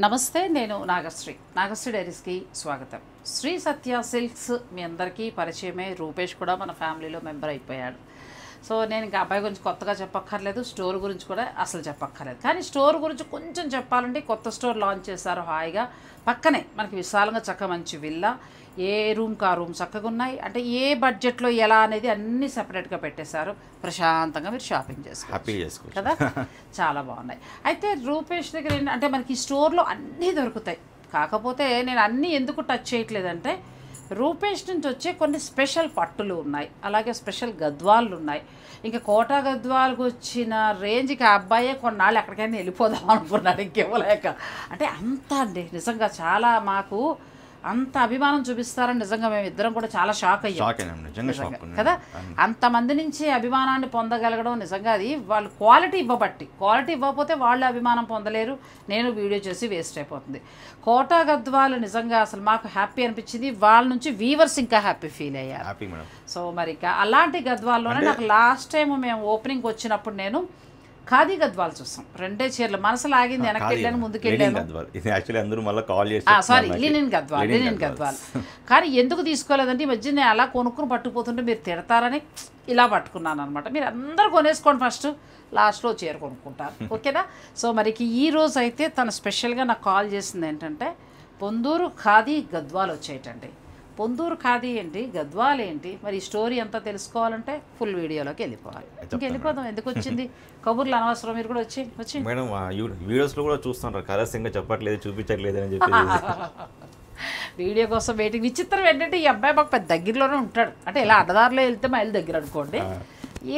నమస్తే నేను నాగశ్రీ డైరీస్కి స్వాగతం. శ్రీ సత్య సిల్క్స్ మీ అందరికీ పరిచయమే. రూపేష్ కూడా మన ఫ్యామిలీలో మెంబర్ అయిపోయాడు. సో నేను ఇంకా అబ్బాయి గురించి కొత్తగా చెప్పక్కర్లేదు, స్టోర్ గురించి కూడా అసలు చెప్పక్కర్లేదు. కానీ స్టోర్ గురించి కొంచెం చెప్పాలంటే కొత్త స్టోర్ లాంచ్ చేశారు హాయిగా. పక్కనే మనకి విశాలంగా చక్కగా మంచి విల్లా, ఏ రూమ్కి ఆ రూమ్ చక్కగా ఉన్నాయి. అంటే ఏ బడ్జెట్లో ఎలా అనేది అన్నీ సెపరేట్గా పెట్టేశారు. ప్రశాంతంగా మీరు షాపింగ్ చేసుకోవచ్చు కదా, చాలా బాగున్నాయి. అయితే రూపేష్ దగ్గర అంటే మనకి స్టోర్లో అన్నీ దొరుకుతాయి. కాకపోతే నేను అన్నీ ఎందుకు టచ్ చేయట్లేదంటే రూపేష్ నుంచి వచ్చే కొన్ని స్పెషల్ పట్టులు ఉన్నాయి, అలాగే స్పెషల్ గద్వాళ్ళు ఉన్నాయి. ఇంకా కోటా గద్వాలకు వచ్చిన రేంజ్కి ఆ అబ్బాయే కొన్నాళ్ళు ఎక్కడికైనా వెళ్ళిపోదాం అనుకున్నాడు ఇంకేమలేక. అంటే అంత అండి నిజంగా చాలా మాకు అంత అభిమానం చూపిస్తారని నిజంగా మేము ఇద్దరం కూడా చాలా షాక్ అయ్యాం కదా. అంతమంది నుంచి అభిమానాన్ని పొందగలగడం నిజంగా అది వాళ్ళు క్వాలిటీ ఇవ్వకపోతే వాళ్ళు అభిమానం పొందలేరు. నేను వీడియో చేసి వేస్ట్ అయిపోతుంది. కోటా గద్వాలు నిజంగా అసలు మాకు హ్యాపీ అనిపించింది. వాళ్ళ నుంచి వీవర్స్ ఇంకా హ్యాపీ ఫీల్ అయ్యారు. సో మరి అలాంటి గద్వాల్లోనే నాకు లాస్ట్ టైం మేము ఓపెనింగ్ వచ్చినప్పుడు నేను ఖాదీ గద్వాలు చూస్తాం. రెండే చీరలు మనసు లాగింది, వెనక్కి వెళ్ళాను ముందుకు వెళ్ళాను. Sorry linen Gadwal. కానీ ఎందుకు తీసుకోలేదంటే ఈ మధ్య నేను అలా కొనుక్కుని పట్టుకుపోతుంటే మీరు తిడతారని ఇలా పట్టుకున్నాను అనమాట. మీరు అందరూ కొనేసుకోండి, ఫస్ట్ లాస్ట్లో చీర కొనుక్కుంటారు, ఓకేనా. సో మరికి ఈ రోజు అయితే తను స్పెషల్గా నాకు కాల్ చేసింది ఏంటంటే పొందూరు ఖాదీ గద్వాలు వచ్చేయటండి. పొందూరు ఖాదీ ఏంటి, గద్వాలు ఏంటి, మరి ఈ స్టోరీ అంతా తెలుసుకోవాలంటే ఫుల్ వీడియోలోకి వెళ్ళిపోవాలి. వెళ్ళిపోదాం, ఎందుకు వచ్చింది కబుర్లు అనవసరం. మీరు కూడా వచ్చి మేడం వీడియోస్లో కూడా చూస్తుంటారు, కలర్స్ ఇంకా చెప్పట్లేదు చూపించట్లేదు అని చెప్పి వీడియో కోసం వెయిటింగ్. విచిత్రం ఏంటంటే ఈ అబ్బాయి మాకు పెద్ద దగ్గరలోనే ఉంటాడు. అంటే ఇలా అడ్డదారిలో వెళ్తే మైలు దగ్గర అనుకోండి.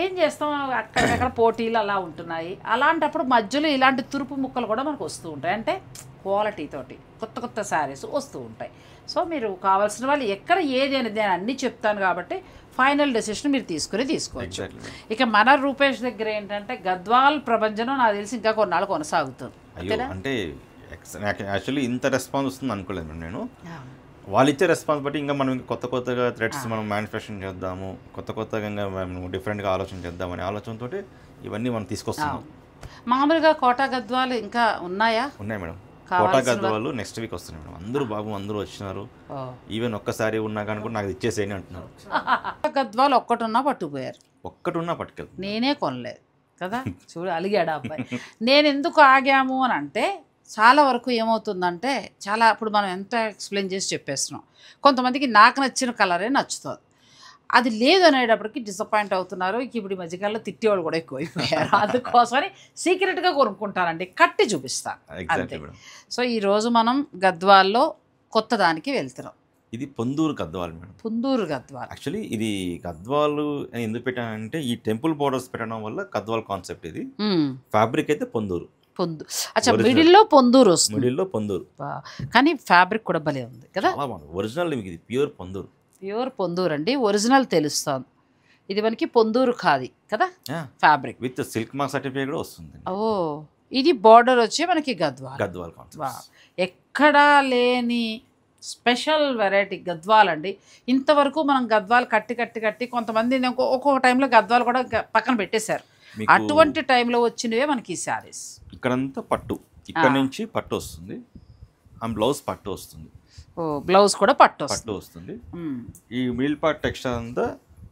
ఏం చేస్తాం, అక్కడక్కడ పోటీలు అలా ఉంటున్నాయి. అలాంటప్పుడు మధ్యలో ఇలాంటి తురుపు ముక్కలు కూడా మనకు వస్తూ ఉంటాయి. అంటే క్వాలిటీ తోటి కొత్త కొత్త శారీస్ వస్తూ ఉంటాయి. సో మీరు కావాల్సిన వాళ్ళు ఎక్కడ ఏది అనేది నేను అన్నీ చెప్తాను కాబట్టి ఫైనల్ డెసిషన్ మీరు తీసుకోవచ్చు. ఇక మన రూపేష్ దగ్గర ఏంటంటే గద్వాల్ ప్రపంచం నాకు తెలిసి ఇంకా కొన్నాళ్ళు కొనసాగుతుంది. అంటే యాక్చువల్లీ ఇంత రెస్పాన్స్ వస్తుంది అనుకోలేదు నేను. వాళ్ళు ఇచ్చే రెస్పాన్స్ బట్టి ఇంకా మనం కొత్తగా థ్రెడ్స్ మనం మ్యానుఫ్యాక్చరింగ్ చేద్దాము, కొత్తగా మనం డిఫరెంట్గా ఆలోచన చేద్దామనే ఆలోచనతో ఇవన్నీ మనం తీసుకొస్తున్నాం. మామూలుగా కోటా గద్వాలు ఇంకా ఉన్నాయా? ఉన్నాయి madam. Quota Gadwal next week వస్తున్నాయి మేడం. అందరూ వచ్చినారు. ఈవెన్ ఒక్కసారి ఉన్నా కానీ కూడా నాకు ఇచ్చేసేయని అంటున్నారు. గద్వాలు ఒక్కటున్నా పట్టుకుపోయారు. ఒక్కటున్నా పట్టుకెళ్ళి నేనే కొనలేదు కదా. చూడు అలిగాడు అబ్బాయి. నేను ఎందుకు ఆగాము అని అంటే చాలా వరకు ఏమవుతుందంటే చాలా ఇప్పుడు మనం ఎంత ఎక్స్ప్లెయిన్ చేసి చెప్పేస్తున్నాం. కొంతమందికి నాకు నచ్చిన కలరే నచ్చుతుంది, అది లేదు అనేటప్పటికి డిసప్పాయింట్ అవుతున్నారు. ఇప్పుడు ఈ మధ్యకాలంలో తిట్టేవాళ్ళు కూడా ఎక్కువైపోయారు. అందుకోసమని సీక్రెట్గా కొనుక్కుంటానండి, కట్టి చూపిస్తాను అంతే. సో ఈరోజు మనం గద్వాల్లో కొత్త దానికి వెళ్తున్నాం. ఇది పొందూరు గద్వాలు మేడం. పొందూరు గద్వాలు యాక్చువల్లీ ఇది గద్వాలు ఎందుకు పెట్టానంటే ఈ టెంపుల్ బోర్డర్స్ పెట్టడం వల్ల గద్వాల్ కాన్సెప్ట్. ఇది ఫ్యాబ్రిక్ అయితే పొందూరు. అచ్చా, మిడిల్లో పొందూరు వస్తుంది. మిడిల్లో పొందూరు, కానీ ఫ్యాబ్రిక్ కూడా భలే ఉంది కదా. ఒరిజినల్ ఇది ప్యూర్ పొందూరు అండి, ఒరిజినల్ తెలుస్తుంది. ఇది మనకి పొందూరు ఖాదీ కదా fabric with silk mark certificate కూడా వస్తుంది. ఓ ఇది బార్డర్ వచ్చి మనకి గద్వాల్ కాన్సెప్ట్. ఎక్కడా లేని స్పెషల్ వెరైటీ గద్వాల్ అండి. ఇంతవరకు మనం గద్వాల్ కట్టి కొంతమంది ఒక్కొక్క టైంలో గద్వాలు కూడా పక్కన పెట్టేశారు. అటువంటి టైంలో వచ్చినవే మనకి ఈ శారీస్. ఇక్కడంతా పట్టు, ఇక్కడ నుంచి పట్టు వస్తుంది, బ్లౌజ్ పట్టు వస్తుంది. ఓ బ్లౌజ్ కూడా పట్టు వస్తుంది. ఈ మిడిల్ పార్ట్ టెక్స్చర్ అంతా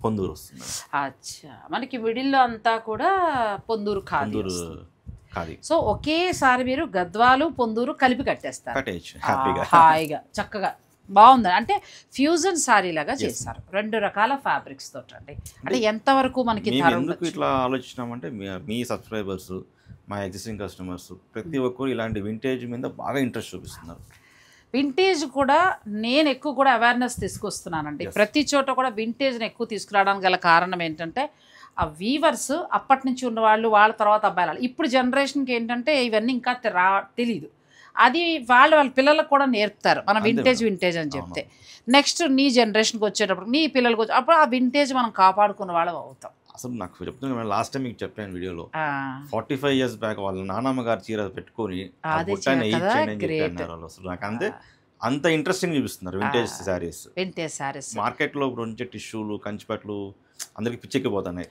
పొందూరు వస్తుంది. అచ్చా, మనకి మిడిల్లో అంతా కూడా పొందూరు ఖాదీ. సో ఒకేసారి మీరు గద్వాలు పొందూరు కలిపి కట్టేస్తారు హాయిగా చక్కగా. బాగుంది, అంటే ఫ్యూజన్ శారీ లాగా చేస్తారు, రెండు రకాల ఫ్యాబ్రిక్స్ తోటి అండి. అంటే ఎంతవరకు మనకి ఎందుకు ఇట్లా ఆలోచించామంటే మీ సబ్స్క్రైబర్స్, మా ఎగ్జిస్టింగ్ కస్టమర్స్ ప్రతి ఒక్కరు ఇలాంటి వింటేజ్ మీద బాగా ఇంట్రెస్ట్ చూపిస్తున్నారు. వింటేజ్ కూడా నేను ఎక్కువ కూడా అవేర్నెస్ తీసుకొస్తున్నానండి. ప్రతి చోట కూడా వింటేజ్ని ఎక్కువ తీసుకురావడానికి గల కారణం ఏంటంటే ఆ వీవర్స్ అప్పటి నుంచి ఉన్నవాళ్ళు, వాళ్ళ తర్వాత అబ్బాయిలు, ఇప్పుడు జనరేషన్కి ఏంటంటే ఇవన్నీ ఇంకా తెలీదు. అది వాళ్ళ పిల్లలకు కూడా నేర్పుతారు మనం వింటేజ్ అని చెప్తే. నెక్స్ట్ నీ జనరేషన్కి వచ్చేటప్పుడు నీ పిల్లలకు అప్పుడు ఆ వింటేజ్ మనం కాపాడుకున్న వాళ్ళం అవుతాం. అసలు నాకు చెప్తున్నాను, లాస్ట్ టైం మీకు చెప్పాను వీడియోలో 45 years బ్యాక్ వాళ్ళ నానమ్మ గారు చీర పెట్టుకొని నాకు అంతే అంత ఇంట్రెస్టింగ్ చూపిస్తున్నారు వింటేజ్ శారీస్. వింటేజ్ శారీస్ మార్కెట్లో ఇప్పుడు ఉంచే టిష్యూలు కంచిపట్లు అందరికి పిచ్చెక్కిపోతున్నాయి.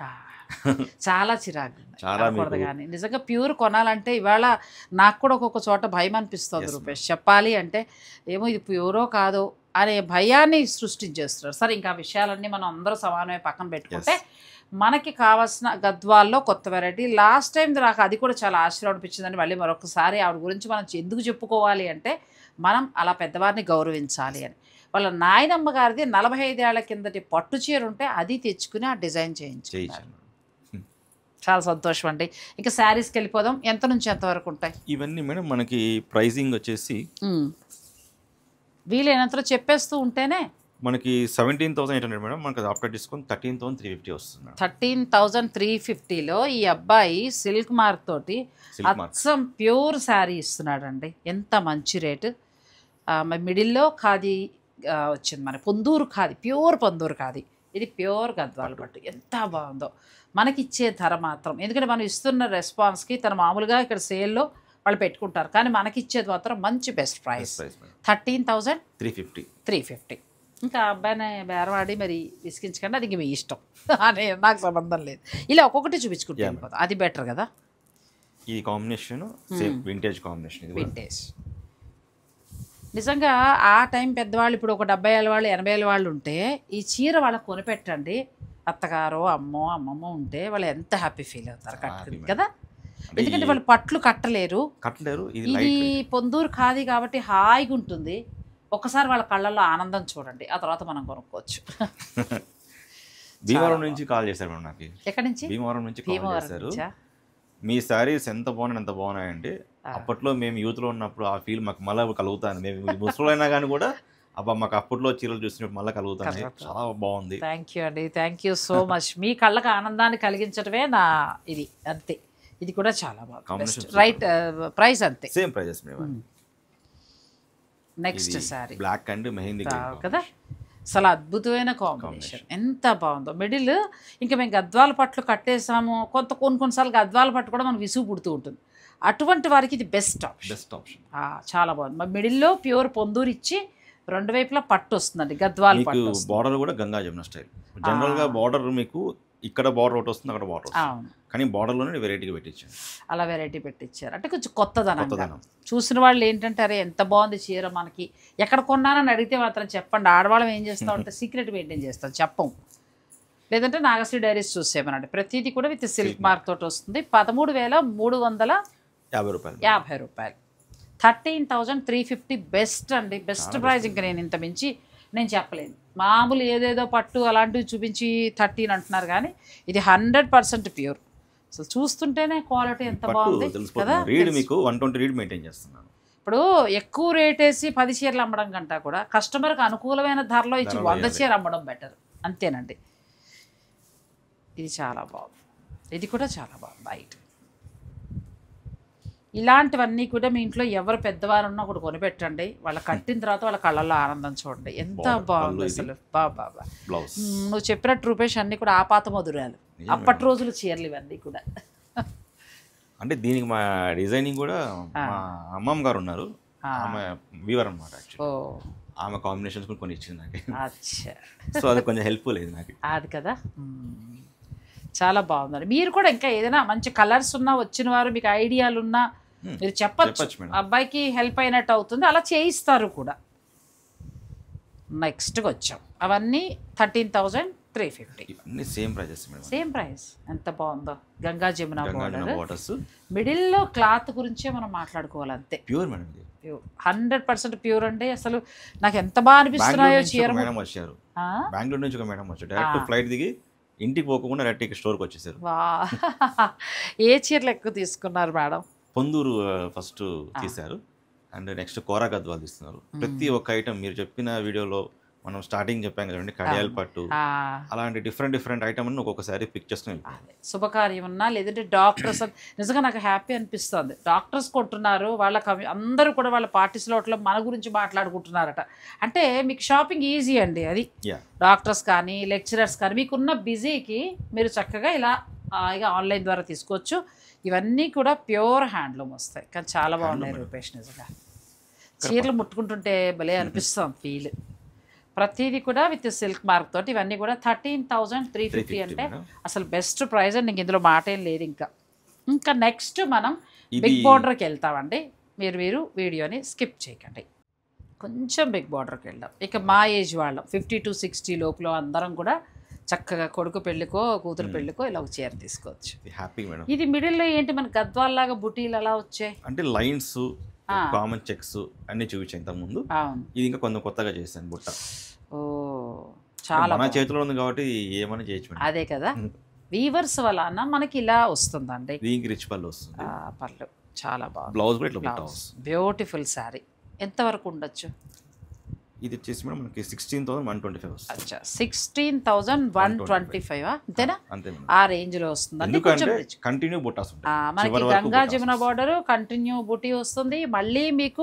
చాలా చిరాకు చాలా కానీ నిజంగా ప్యూర్ కొనాలంటే ఇవాళ నాకు కూడా ఒక్కొక్క చోట భయం అనిపిస్తుంది రూపేష్. చెప్పాలి అంటే ఏమో ఇది ప్యూరో కాదో అనే భయాన్ని సృష్టించేస్తున్నారు. సరే ఇంకా విషయాలన్నీ మనం అందరూ సమానమే పక్కన పెట్టుకుంటే మనకి కావాల్సిన గద్వాల్లో కొత్త వెరైటీ. లాస్ట్ టైం నాకు అది కూడా చాలా ఆశ్చర్యం అనిపించిందని మళ్ళీ మరొకసారి ఆవిడ గురించి మనం ఎందుకు చెప్పుకోవాలి అంటే మనం అలా పెద్దవారిని గౌరవించాలి అని. వాళ్ళ నాయనమ్మ గారిది 45 ఏళ్ల కిందటి పట్టు చీర ఉంటే అది తెచ్చుకుని ఆ డిజైన్ చేయించారు. చాలా సంతోషం అండి. ఇంకా శారీస్కి వెళ్ళిపోదాం. ఎంత నుంచి ఎంత వరకు ఉంటాయి ఇవన్నీ మేడం? మనకి ప్రైజింగ్ వచ్చేసి వీలైనంతలో చెప్పేస్తూ ఉంటేనే మనకి 17,800 మేడం. మనకి ఆఫ్టర్ డిస్కౌంట్ 13,350 వస్తుంది. 13,350లో ఈ అబ్బాయి సిల్క్ మార్క్ తోటి అచ్చం ప్యూర్ శారీ ఇస్తున్నాడండి. ఎంత మంచి రేటు. మిడిల్లో ఖాదీ వచ్చింది, మన పొందూరు ఖాదీ, ప్యూర్ పొందూరు ఖాదీ. ఇది ప్యూర్ గద్వాల పట్టు. ఎంత బాగుందో. మనకిచ్చే ధర మాత్రం, ఎందుకంటే మనం ఇస్తున్న రెస్పాన్స్కి తను మామూలుగా ఇక్కడ సేల్లో వాళ్ళు పెట్టుకుంటారు, కానీ మనకిచ్చేది మాత్రం మంచి బెస్ట్ ప్రైస్ 13,350. ఇంకా అబ్బాయిని బేరవాడి మరి విసిగించకండి, అది ఇంక మీ ఇష్టం అని నాకు సంబంధం లేదు. ఇలా ఒక్కొక్కటి చూపించుకుంటే అది బెటర్ కదా. ఈ combination same vintage combination. Vintage నిజంగా ఆ టైం పెద్దవాళ్ళు ఇప్పుడు ఒక 70 ఏళ్ళ వాళ్ళు 80 ఏళ్ళ వాళ్ళు ఉంటే ఈ చీర వాళ్ళకి కొనిపెట్టండి. అత్తగారో అమ్మో అమ్మమ్మ ఉంటే వాళ్ళు ఎంత హ్యాపీ ఫీల్ అవుతారు కట్టుకుని కదా. ఎందుకంటే వాళ్ళు పట్లు కట్టలేరు. ఇది పొందూరు ఖాదీ కాబట్టి హాయిగా ఉంటుంది. ఒకసారి వాళ్ళ కళ్ళల్లో ఆనందం చూడండి, ఆ తర్వాత మనం కొనుక్కోవచ్చు. భీమవరం నుంచి కాల్ చేశారు మేడం నాకు. ఎక్కడి నుంచి? భీమవరం నుంచి కాల్ చేశారు. మీ శారీస్ ఎంత బాగున్నాయంటే అప్పట్లో మేము యూత్లో ఉన్నప్పుడు ఆ ఫీల్ మాకు మళ్ళీ కలుగుతాను. మేము ముసలైనా కానీ కూడా అబ్బా మాకు అప్పట్లో చీరలు చూసినప్పుడు మళ్ళీ కలుగుతాయి. చాలా బాగుంది. థ్యాంక్ యూ అండి, థ్యాంక్ యూ సో మచ్. మీ కళ్ళకు ఆనందాన్ని కలిగించడమే నా ఇది, అంతే. ఇది కూడా చాలా బాగుంది. రైట్ ప్రైస్ అంతే, same prices. Next sari black and mehndi కదా. అసలు అద్భుతమైన కాంబినేషన్, ఎంత బాగుందో. మిడిల్ ఇంకా మేము గద్వాల పట్లు కట్టేసాము, కొన్నిసార్లు గద్వాల పట్టు కూడా మనకు విసుగు పుడుతూ ఉంటుంది. అటువంటి వారికి ఇది బెస్ట్ ఆప్షన్. చాలా బాగుంది. మిడిల్లో ప్యూర్ పొందూరు ఇచ్చి రెండు వైపులా పట్టు వస్తుందండి, గద్వాల పట్టు. బార్డర్ కూడా గంగా జమున స్టైల్. జనరల్గా బార్డర్ మీకు ఇక్కడ బార్డర్ ఒకటి వస్తుంది, అక్కడ బార్డర్ వస్తుంది, కానీ బార్డర్లోనే వెరైటీగా పెట్టించారు. అలా వెరైటీ పెట్టించారు అంటే కొంచెం కొత్తదనం. చూసిన వాళ్ళు ఏంటంటే అరే ఎంత బాగుంది చీర, మనకి ఎక్కడ కొన్నానని అడిగితే మాత్రం చెప్పండి. ఆడవాళ్ళం ఏం చేస్తాం అంటే సీక్రెట్ మెయింటైన్ చేస్తాం, చెప్పం. లేదంటే నాగశ్రీ డైరీస్ చూసేమనండి. ప్రతిదీ కూడా విత్ సిల్క్ మార్క్ తోటి వస్తుంది. 13,350 రూపాయలు. 13,350 బెస్ట్ అండి, బెస్ట్ ప్రైస్. ఇంకా నేను ఇంత మించి నేను చెప్పలేను. మామూలు ఏదేదో పట్టు అలాంటివి చూపించి 13 అంటున్నారు, కానీ ఇది 100% ప్యూర్. అసలు చూస్తుంటేనే క్వాలిటీ ఎంత బాగుంది కదా. మీకు 120 రీడ్ మెయింటైన్ చేస్తున్నాను. ఇప్పుడు ఎక్కువ రేట్ వేసి 10 చీరలు అమ్మడం కంటే కూడా కస్టమర్కి అనుకూలమైన ధరలో ఇచ్చి 100 చీర అమ్మడం బెటర్. అంతేనండి. ఇది చాలా బాగుంది, ఇది కూడా చాలా బాగుంది. రైట్, ఇలాంటివన్నీ కూడా మీ ఇంట్లో ఎవరు పెద్దవారు ఉన్నా కూడా కొనిపెట్టండి. వాళ్ళు కట్టిన తర్వాత వాళ్ళ కళ్ళల్లో ఆనందం చూడండి, ఎంత బాగుంది అసలు. బాబా నువ్వు చెప్పినట్టు రూపేష్ అన్నీ కూడా ఆపాత మధురాలు, అప్పటి రోజులు చీరలు ఇవన్నీ కూడా. అంటే దీనికి మా డిజైనింగ్ కూడా మా అమ్మమ్మ గారు ఉన్నారు, ఆమె వీవర్ అనమాట. ఆమె కాంబినేషన్స్ కూడా కొన్ని ఇచ్చింది నాకు. అచ్చా, సో అది కొంచెం హెల్ప్ఫుల్ అయింది నాకు. అది కదా, చాలా బాగుందండి. మీరు కూడా ఇంకా ఏదైనా మంచి కలర్స్ ఉన్నా, వచ్చిన వారు మీకు ఐడియాలు ఉన్నా మీరు చెప్పచ్చు, అబ్బాయికి హెల్ప్ అయినట్టు అవుతుంది, అలా చేయిస్తారు కూడా. నెక్స్ట్కి వచ్చాం, అవన్నీ 13,350. ఇవన్నీ సేమ్ ప్రైజెస్. Same price. ఎంత బాగుందో. గంగా జమున బోర్డర్. మిడిల్లో క్లాత్ గురించే మనం మాట్లాడుకోవాలి, అంతే. ప్యూర్ మేడం, 100% ప్యూర్ అండి. అసలు నాకు ఎంత బాగా అనిపిస్తున్నాయో చీర. మేడం వచ్చారు బెంగళూరు నుంచి, ఒక మేడం వచ్చారు, డైరెక్ట్ ఫ్లైట్ దిగి ఇంటికి పోకుండా డైరెక్ట్ స్టోర్కి వచ్చేసారు. ఏ చీరలు ఎక్కువ తీసుకున్నారు మేడం? పొందూరు ఫస్ట్ తీశారు, అండ్ నెక్స్ట్ కోరా గద్వాలు తీస్తున్నారు. ప్రతి ఒక్క ఐటమ్ మీరు చెప్పిన వీడియోలో మనం స్టార్టింగ్ చెప్పాం కదండి, కడియాల పట్టు, అలాంటి డిఫరెంట్ ఐటమ్ అని ఒక్కొక్కసారి పిక్ చేసుకుని. శుభకార్యం ఉన్నా లేదంటే డాక్టర్స్, నిజంగా నాకు హ్యాపీ అనిపిస్తుంది. డాక్టర్స్ కొంటున్నారు, వాళ్ళ అందరూ కూడా వాళ్ళ పార్టీ స్లాట్లో మన గురించి మాట్లాడుకుంటున్నారట. అంటే మీకు షాపింగ్ ఈజీ అండి. అది డాక్టర్స్ కానీ లెక్చరర్స్ కానీ మీకున్న బిజీకి మీరు చక్కగా ఇలా ఇక ఆన్లైన్ ద్వారా తీసుకోవచ్చు. ఇవన్నీ కూడా ప్యూర్ హ్యాండ్లూమ్ వస్తాయి, కానీ చాలా బాగున్నాయి రూపేష్, నిజంగా చీరలు ముట్టుకుంటుంటే భలే అనిపిస్తుంది ఫీల్. ప్రతిదీ కూడా విత్ సిల్క్ మార్క్ తోటి. ఇవన్నీ కూడా 13,350 అంటే అసలు బెస్ట్ ప్రైస్ అండి. ఇంక ఇందులో మాట ఏం లేదు. ఇంకా నెక్స్ట్ మనం బిగ్ బార్డర్కి వెళ్తామండి. మీరు వీడియోని స్కిప్ చేయకండి. కొంచెం బిగ్ బార్డర్కి వెళ్దాం. ఇక మా ఏజ్ వాళ్ళం 50 to 60 లోపల అందరం కూడా చక్కగా కొడుకు పెళ్ళికో కూతురు పెళ్ళికో ఇలా ఒక చీర తీసుకోవచ్చు. Happy madam. ఇది మిడిల్లో ఏంటి మన గద్వాల్ లాగా బుటీలు అలా వచ్చాయి అంటే లైన్స్ కామన్ చెక్స్ అన్ని చూపించాను ఇంతకు ముందు. ఇది ఇంకా కొంచెం కొత్తగా చేశాను బుట్ట. ఓ చాలా మన చేతిలో ఉంది కాబట్టి ఏమైనా చేయొచ్చు. అదే కదా వీవర్స్ వలన మనకి ఇలా వస్తుందండి. దీనికి రిచ్ పళ్ళు వస్తుంది. పళ్ళు చాలా బాగుంది. బ్లౌజ్ కూడా ఇట్లా బుట్ట వస్తుంది. బ్యూటిఫుల్ శారీ. ఎంతవరకు ఉండొచ్చు? ఇది వచ్చేసి మేడం మనకి 16,125 వస్తుంది. అచ్చా 16,125 అంతేనా? అంతే ఆ రేంజ్ లో వస్తుంది. ఎందుకంటే కంటిన్యూ బుట్టాస్ ఉంటాయి. మనకి గంగా జమున బార్డర్ కంటిన్యూ బుటీ వస్తుంది. మళ్ళీ మీకు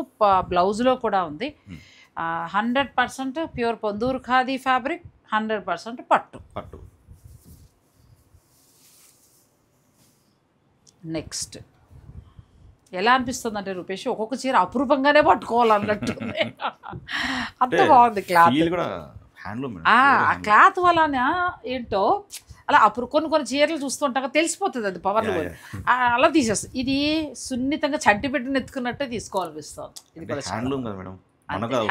బ్లౌజ్ లో కూడా ఉంది. 100% ప్యూర్ పొందూరు ఖాదీ ఫ్యాబ్రిక్, 100% పట్టు. నెక్స్ట్ ఎలా అనిపిస్తుంది అంటే రూపేష్ ఒక్కొక్క చీర అపురూపంగానే పట్టుకోవాలన్నట్టు అంత బాగుంది క్లాత్. ఆ క్లాత్ వలన ఏంటో అలా కొన్ని చీరలు చూస్తుంటాక తెలిసిపోతుంది అది పవర్లు అలా తీసేస్తుంది. ఇది సున్నితంగా చంటి పెట్టిన ఎత్తుకున్నట్టే తీసుకోవాలనిపిస్తుంది. ఇది కూడా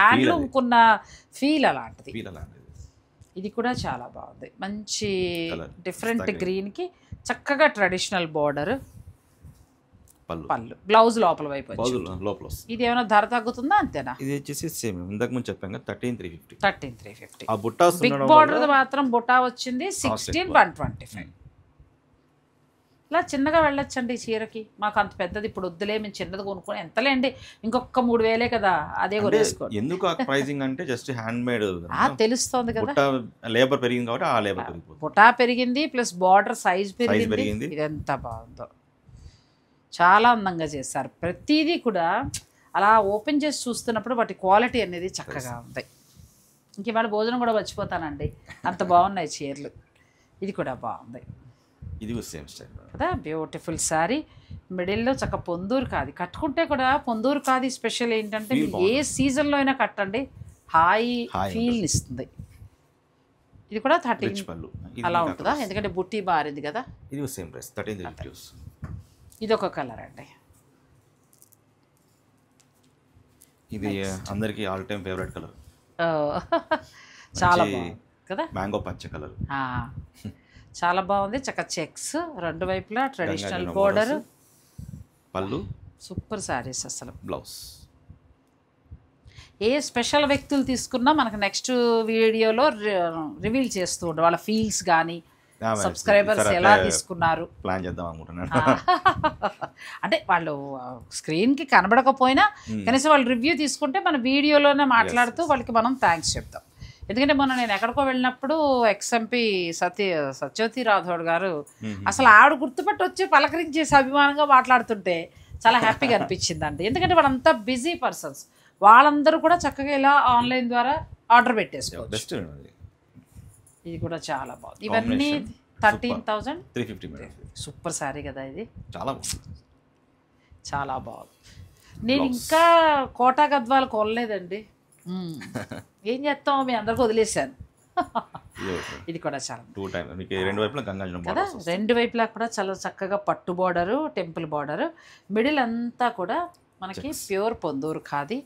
హ్యాండ్లూమ్ కున్న ఫీల్ అలాంటిది. ఇది కూడా చాలా బాగుంది. మంచి డిఫరెంట్ గ్రీన్కి చక్కగా ట్రెడిషనల్ బార్డర్, పళ్ళు, బ్లౌజ్ లోపల వైపు. ఇది ఏమైనా ధర తగ్గుతుందా అంతేనా? ఇది వచ్చేసి సేమ్ ఇంతకు ముందు చెప్పాను 13,350. 13,350. ఆ బుట్టా బిగ్ బార్డర్ మాత్రం బుట్టా వచ్చింది 16,125. ఇలా చిన్నగా వెళ్ళొచ్చండి చీరకి. మాకు అంత పెద్దది ఇప్పుడు వద్దులే, మేము చిన్నది కొనుక్కొని ఎంతలేండి ఇంకొక 3,000 కదా అదే కొనేసుకోండి. ఎందుకు ప్రైసింగ్ అంటే జస్ట్ హ్యాండ్ మేడ్ తెలుస్తోంది కదా. లేబర్ పెరిగింది కాబట్టి ఆ లేబర్ పెరిగింది. బుట్టా పెరిగింది ప్లస్ బార్డర్ సైజ్ పెరిగింది. ఇది ఎంత బాగుందో, చాలా అందంగా చేశారు. ప్రతిదీ కూడా అలా ఓపెన్ చేసి చూస్తున్నప్పుడు వాటి క్వాలిటీ అనేది చక్కగా ఉంది. ఇంక ఇవాళ భోజనం కూడా మర్చిపోతానండి, అంత బాగున్నాయి చీరలు. ఇది కూడా బాగుంది. ఇది సేమ్ స్టైల్ కదా. బ్యూటిఫుల్ శారీ. మిడిల్లో చక్క పొందూరు ఖాదీ. కట్టుకుంటే కూడా పొందూరు ఖాదీ స్పెషల్ ఏంటంటే ఏ సీజన్లో అయినా కట్టండి హాయి ఫీల్ ఇస్తుంది. ఇది కూడా 13 అలా ఉంటుందా? ఎందుకంటే బుట్టి మారింది కదా. ఇది సేమ్ ప్రైస్ 13,350. ఇది ఒక కలర్ అండి. ఇది అందరికి ఆల్ టైమ్ ఫేవరెట్ కలర్. చాలా బాగుంది కదా. మ్యాంగో పచ్చ కలర్ చాలా బాగుంది. చక్క చెక్స్ రెండు వైపులా, ట్రెడిషనల్ బోర్డర్, పళ్ళు, సూపర్ శారీస్. అసలు బ్లౌజ్. ఏ స్పెషల్ వ్యక్తులు తీసుకున్నా మనకు నెక్స్ట్ వీడియోలో రివీల్ చేస్తూ ఉండే వాళ్ళ ఫీల్స్ కానీ సబ్స్క్రైబర్స్ ఎలా తీసుకున్నారు ప్లాన్ చేద్దాం అనుకుంటున్నాను. అంటే వాళ్ళు స్క్రీన్కి కనబడకపోయినా కనీసం వాళ్ళు రివ్యూ తీసుకుంటే మన వీడియోలోనే మాట్లాడుతూ వాళ్ళకి మనం థ్యాంక్స్ చెప్తాం. ఎందుకంటే మొన్న నేను ఎక్కడికో వెళ్ళినప్పుడు ఎక్స్ఎంపీ సత్యవతి రాథోడ్ గారు అసలు ఆవిడ గుర్తుపట్టి వచ్చి పలకరించేసి అభిమానంగా మాట్లాడుతుంటే చాలా హ్యాపీగా అనిపించిందండి. ఎందుకంటే వాళ్ళంతా బిజీ పర్సన్స్, వాళ్ళందరూ కూడా చక్కగా ఇలా ఆన్లైన్ ద్వారా ఆర్డర్ పెట్టేసుకోవచ్చు. ఇది కూడా చాలా బాగుంది. ఇవన్నీ 13,350. సూపర్ శారీ కదా ఇది. చాలా బాగుంది. నేను ఇంకా కోటా గద్వాలు కొనలేదండి. ఏం చేస్తాం, మీ అందరికి వదిలేసాను. ఇది కూడా చాలా కదా. రెండు వైపులా కూడా చాలా చక్కగా పట్టు బార్డరు, టెంపుల్ బార్డరు, మిడిల్ అంతా కూడా మనకి ప్యూర్ పొందూరు ఖాదీ,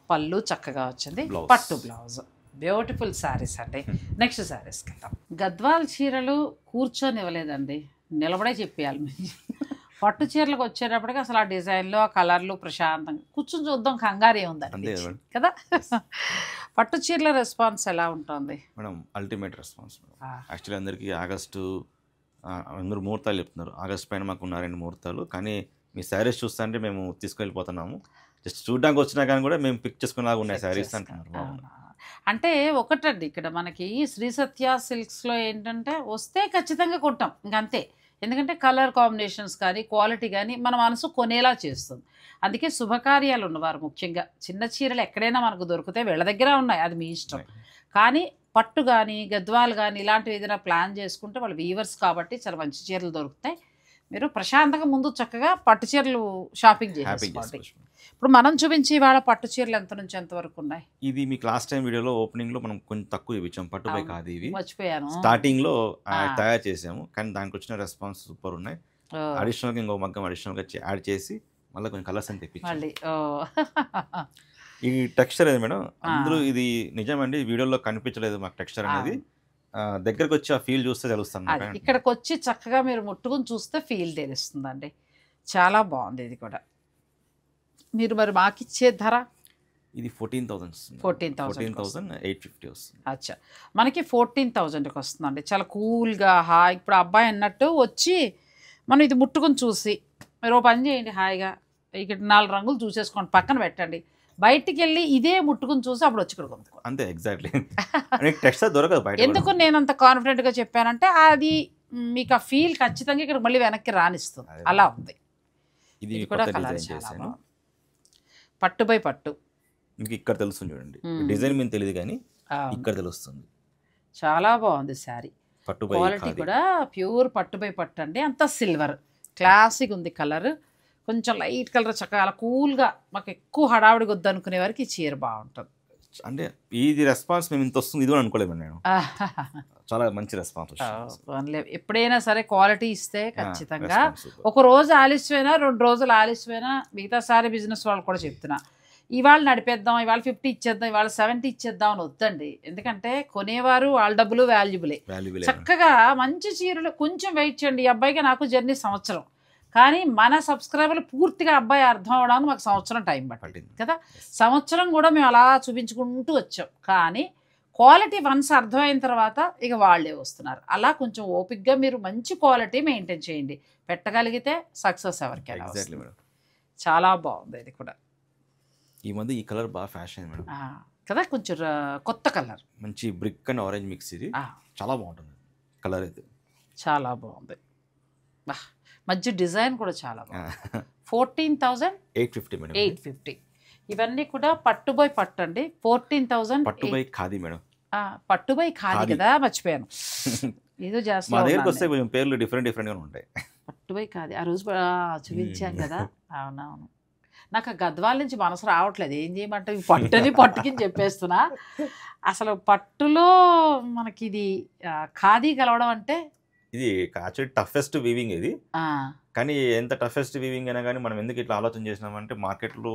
పళ్ళు చక్కగా వచ్చింది, పట్టు బ్లౌజ్. బ్యూటిఫుల్ శారీస్ అండి. నెక్స్ట్ శారీస్కి వెళ్తాం. గద్వాల్ చీరలు కూర్చొని ఇవ్వలేదండి, నిలబడే చెప్పేయాలి. మీరు పట్టు చీరలకు వచ్చేటప్పటికి అసలు ఆ డిజైన్లు, ఆ కలర్లు ప్రశాంతంగా కూర్చొని చూద్దాం, కంగారు ఏముందండి కదా. పట్టు చీరల రెస్పాన్స్ ఎలా ఉంటుంది మేడం? Ultimate response. యాక్చువల్లీ అందరికీ ఆగస్టు అందరూ ముహూర్తాలు చెప్తున్నారు. ఆగస్ట్ పైన మాకు ఉన్న 2 ముహూర్తాలు, కానీ మీ శారీస్ చూస్తా అంటే మేము తీసుకెళ్ళిపోతున్నాము. జస్ట్ చూడడానికి వచ్చినా కానీ కూడా మేము పిక్ చేసుకునేలాగా ఉన్నాయి శారీస్ అంటున్నారు. అంటే ఒకటండి, ఇక్కడ మనకి శ్రీ సత్య సిల్క్స్లో ఏంటంటే వస్తే ఖచ్చితంగా కొంటాం ఇంకంతే. ఎందుకంటే కలర్ కాంబినేషన్స్ కానీ క్వాలిటీ కానీ మన మనసు కొనేలా చేస్తుంది. అందుకే శుభకార్యాలు ఉన్నవారు ముఖ్యంగా చిన్న చీరలు ఎక్కడైనా మనకు దొరికితే వీళ్ళ దగ్గర ఉన్నాయి, అది మీ ఇష్టం. కానీ పట్టు కానీ గద్వాలు కానీ ఇలాంటివి ఏదైనా ప్లాన్ చేసుకుంటే వాళ్ళు వీవర్స్ కాబట్టి చాలా మంచి చీరలు దొరుకుతాయి. మీరు ప్రశాంతంగా ముందు చక్కగా పట్టు చీరలు షాపింగ్ హ్యాపీ చేసేసుకోండి. చేసుకోవచ్చు. ఇప్పుడు మనం చూపించి ఇవాళ పట్టు చీరలు ఎంత నుంచి ఎంత వరకు ఉన్నాయి ఇది మీకు లాస్ట్ టైం వీడియోలో ఓపెనింగ్లో మనం కొంచెం తక్కువ చూపించాం పట్టుపై అవును. కాదు ఇవి మర్చిపోయాను. స్టార్టింగ్లో ఆ. తయారు చేసాము కానీ దానికి వచ్చిన రెస్పాన్స్ సూపర్ ఉన్నాయి. ఓ, అడిషనల్గా ఇంకో మగ్గం అడిషనల్గా యాడ్ చేసి మళ్ళీ కొంచెం కలర్స్ అని తెప్పించాం. మళ్ళీ ఓ ఈ టెక్స్చర్ ఏది మేడం అందులో ఇది నిజమండి వీడియోలో కనిపించలేదు మాకు టెక్స్చర్ అనేది. దగ్గరకు వచ్చి ఆ ఫీల్ చూస్తే తెలుస్తుంది అది ఇక్కడికి వచ్చి చక్కగా మీరు ముట్టుకుని చూస్తే ఫీల్ తెలుస్తుందండి. చాలా బాగుంది ఇది కూడా. మీరు మరి మాకు ఇచ్చే ధర ఇది 14,000 వస్తుంది. 14,850 వస్తుంది. అచ్చా, మనకి 14,000కి వస్తుందండి. చాలా కూల్గా హాయ్. ఇప్పుడు అబ్బాయి అన్నట్టు వచ్చి మనం ఇది ముట్టుకుని చూసి మీరు ఓ పని చేయండి, హాయిగా ఇక్కడ 4 రంగులు చూసేసుకోండి, పక్కన పెట్టండి, బయటికి వెళ్ళి ఇదే ముట్టుకుని చూసి అప్పుడు వచ్చి ఇక్కడ కొనుక్కో. అంతే ఎగ్జాక్ట్లీ. టెక్స్చర్ దొరకదు బయట. ఎందుకు నేను అంత కాన్ఫిడెంట్గా చెప్పానంటే అది మీకు ఆ ఫీల్ ఖచ్చితంగా ఇక్కడ మళ్ళీ వెనక్కి రానిస్తుంది. అలా ఉంది. ఇది ఇది కూడా కొత్త కలర్ డిజైన్ చాలా చేశాను. బాగుంది. పట్టు బై పట్టు మీకు ఇక్కడ తెలుస్తుంది చూడండి. మ్మ్. డిజైన్ మీద తెలియదు కానీ ఆ, ఇక్కడ తెలుస్తుంది. చాలా బాగుంది శారీ. పట్టుపై క్వాలిటీ ఖాదీ. కూడా ప్యూర్ పట్టు బై పట్టు అండి. అంతా సిల్వర్ క్లాసిక్ ఉంది కలర్. కొంచెం లైట్ కలర్ చక్కగా అలా కూల్గా మాకు ఎక్కువ హడావుడిగా వద్దు అనుకునే వారికి ఈ చీర బాగుంటుంది. అంటే ఇది రెస్పాన్స్ మేము ఇంత వస్తుంది ఇది కూడా అనుకోలేదు నేను. చాలా మంచి రెస్పాన్స్ వచ్చింది. ఎప్పుడైనా సరే క్వాలిటీ ఇస్తే ఖచ్చితంగా response super. ఒక రోజు ఆలస్యమైనా 2 రోజులు ఆలస్యమైనా మిగతా సారీ బిజినెస్ వాళ్ళు కూడా చెప్తున్నా ఇవాళ నడిపేద్దాం, ఇవాళ 50 ఇచ్చేద్దాం, ఇవాళ 70 ఇచ్చేద్దాం అని వద్దండి. ఎందుకంటే కొనేవారు వాళ్ళ డబ్బులు వాల్యుబులే. Valuable ఏ. చక్కగా మంచి చీరలు కొంచెం వెయిట్ చేయండి. ఈ అబ్బాయికి నాకు జర్నీ సంవత్సరం, కానీ మన సబ్స్క్రైబర్లు పూర్తిగా అబ్బాయి అర్థం అవడానికి మాకు సంవత్సరం టైం పట్టింది పట్టింది. కదా. సంవత్సరం కూడా మేము అలా చూపించుకుంటూ వచ్చాం, కానీ క్వాలిటీ వన్స్ అర్థమైన తర్వాత ఇక వాళ్ళే వస్తున్నారు. అలా కొంచెం ఓపిక్గా మీరు మంచి క్వాలిటీ మెయింటైన్ చేయండి, పెట్టగలిగితే సక్సెస్ ఎవరికైనా ఎగ్జాక్ట్లీ వస్తుంది. మేడం. చాలా బాగుంది ఇది కూడా. ఈ మధ్య ఈ కలర్ బాగా ఫ్యాషన్ మేడం. కదా కొంచెం కొత్త కలర్, మంచి బ్రిక్ అండ్ ఆరెంజ్ మిక్స్ ఇది. చాలా బాగుంటుంది కలర్ అయితే. చాలా బాగుంది. బా, మధ్య డిజైన్ కూడా చాలా బాగుంది. 14,850 మేడం. ఇవన్నీ కూడా పట్టుబోయ్ పట్టు అండి. 14,000 పట్టుపై ఖాదీ మేడం. పట్టుబోయ్ ఖాదీ ఖాదీ. కదా, మర్చిపోయాను. ఏదో మా దగ్గరకు వస్తే చేస్తాను. కొంచెం పేర్లు డిఫరెంట్ గా ఉంటాయి. పట్టుబోయ్ ఖాదీ ఆ రోజు చూపించాం కదా. అవునవును, నాకు ఆ గద్వాల నుంచి మనసు రావట్లేదు. ఏం చేయమంటే ఈ పట్టుని పట్టుకిని చెప్పేస్తున్నా. అసలు పట్టులో మనకి ఇది ఖాదీ కలవడం అంటే ఇది యాక్చువల్లీ టఫెస్ట్ వీవింగ్ ఇది. ఆ, కానీ ఎంత టఫెస్ట్ వీవింగ్ అయినా కానీ మనం ఎందుకు ఇట్లా ఆలోచన చేసినామంటే మార్కెట్లో